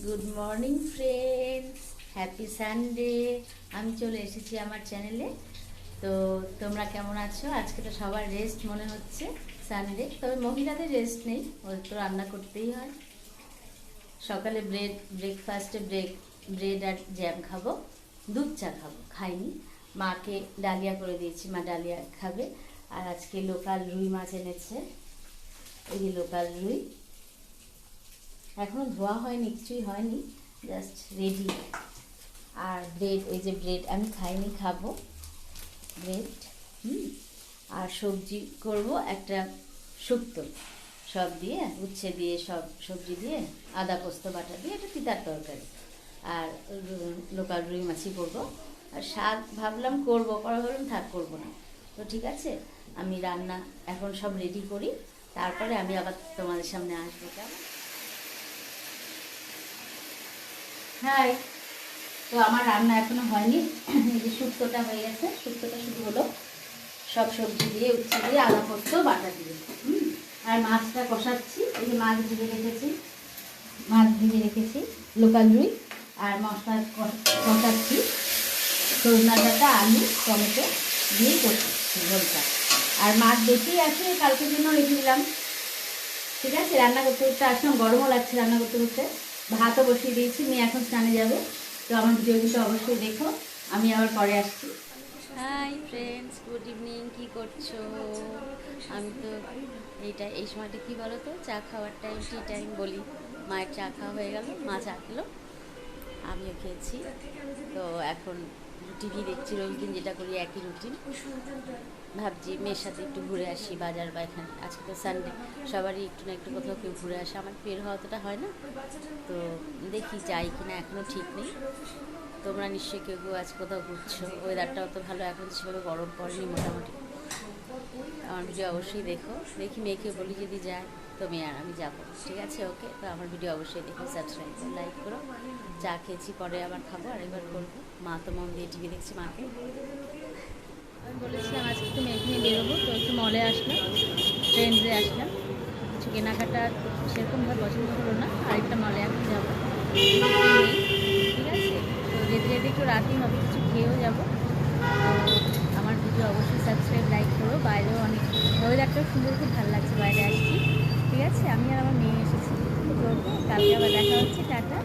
Good morning friends, happy Sunday. আমি চলে এসেছি আমার চ্যানেলে। তো তোমরা কেমন আছো? আজকে তো সবার রেস্ট মনে হচ্ছে, সানডে। তবে মহিলাদের রেস্ট নেই, ওদের তো রান্না করতেই হয়। সকালে ব্রেকফাস্টে ব্রেড আর জ্যাম খাবো, দুধ চা খাবো, খাইনি। মাকে ডালিয়া করে দিয়েছি, মা ডালিয়া খাবে। আর আজকে লোকাল রুই মাছ এনেছে, এই যে লোকাল রুই। এখনো ধোয়া হয়নি, কিছুই হয়নি, জাস্ট রেডি। আর ব্রেড, এই যে ব্রেড আমি খাইনি, খাবো ব্রেড। আর সবজি করব একটা শুক্তো, সব দিয়ে উচ্ছে দিয়ে, সব সবজি দিয়ে, আদা পোস্ত বাটা দিয়ে একটা তিতার তরকারি। আর লোকাল রুই মাছই করবো। আর শাক ভাবলাম করবো, পরে ভাবলাম থাক, করবো না। তো ঠিক আছে, আমি রান্না এখন সব রেডি করি, তারপরে আমি আবার তোমাদের সামনে আসবো। কেমন? হাই। তো আমার রান্না এখনো হয়নি। এই যে শুক্তোটা হয়ে গেছে, শুক্তোটা শুধু হলো সব সবজি দিয়ে, উচ্ছে দিয়ে, আদা পোস্ত বাটা দিয়ে। আর মাছটা কষাচ্ছি, এই যে মাছ ভেজে রেখেছি লোকাল রুই। আর মশলা কষাচ্ছি, সজনা ডাঁটা, আলু, টমেটো দিয়েই কষাচ্ছি ঝোলটা। আর মাছ বেশি আছে, কালকের জন্য রেখে দিলাম। ঠিক আছে, রান্না করতে করতে আসলাম, গরমও লাগছে রান্না করতে করতে। ভাতও বসিয়ে দিয়েছি, মেয়ে এখন স্নানে যাবে। তো আমার ভিডিওটা অবশ্যই দেখো, আমি আবার পরে আসছি। Hi friends, good evening. কী করছো? আমি তো এই সময়টা কী বলো তো, চা খাওয়ার টাইম, টি টাইম বলি। মায়ের চা খাওয়া হয়ে গেল, মা চা খেলো, আমিও খেয়েছি। তো এখন টিভি দেখছি, রোজ দিন যেটা করি একই রুটিন। ভাবছি মেয়ের সাথে একটু ঘুরে আসি বাজার বা এখানে। আজকে তো সানডে, সবারই একটু না একটু কোথাও কেউ ঘুরে আসে। আমার বের হওয়া অতটা হয় না, তো দেখি যাই কিনা, এখনও ঠিক নেই। তোমরা নিশ্চয়ই কেউ কেউ আজ কোথাও ঘুরছো। ওয়েদারটাও তো ভালো, এখন সেভাবে গরম পড়েনি মোটামুটি। আমার ভিডিও অবশ্যই দেখো। দেখি মেয়েকে বলি যদি যায় তো মেয়ে আর আমি যাবো। ঠিক আছে, ওকে। তো আমার ভিডিও অবশ্যই দেখো, সাবস্ক্রাইব করো, লাইক করো। চা খেয়েছি, পরে আবার খাবো, আরেকবার করবো। মা তো মন দিয়ে টিভি দেখছি, মাকে আমি বলেছিলাম আজকে একটু মেয়েকে নিয়ে বেরোবো। তো একটু মলে আসলাম, ট্রেন্ডে আসলাম। কিছু কেনাকাটা সেরকমভাবে পছন্দ হলো না, আরেকটা মলে এখন যাবো। ঠিক আছে, তো যেতে যেতে একটু রাতেই হবে, কিছু খেয়েও যাবো। তো আমার ভিডিও অবশ্যই সাবস্ক্রাইব, লাইক করো। বাইরেও অনেক ওয়েদারটাও সুন্দর, খুব ভালো লাগছে বাইরে আসছি। ঠিক আছে, আমি আর আমার মেয়ে এসেছি। তো কালকে আবার দেখা হচ্ছে, টাটা।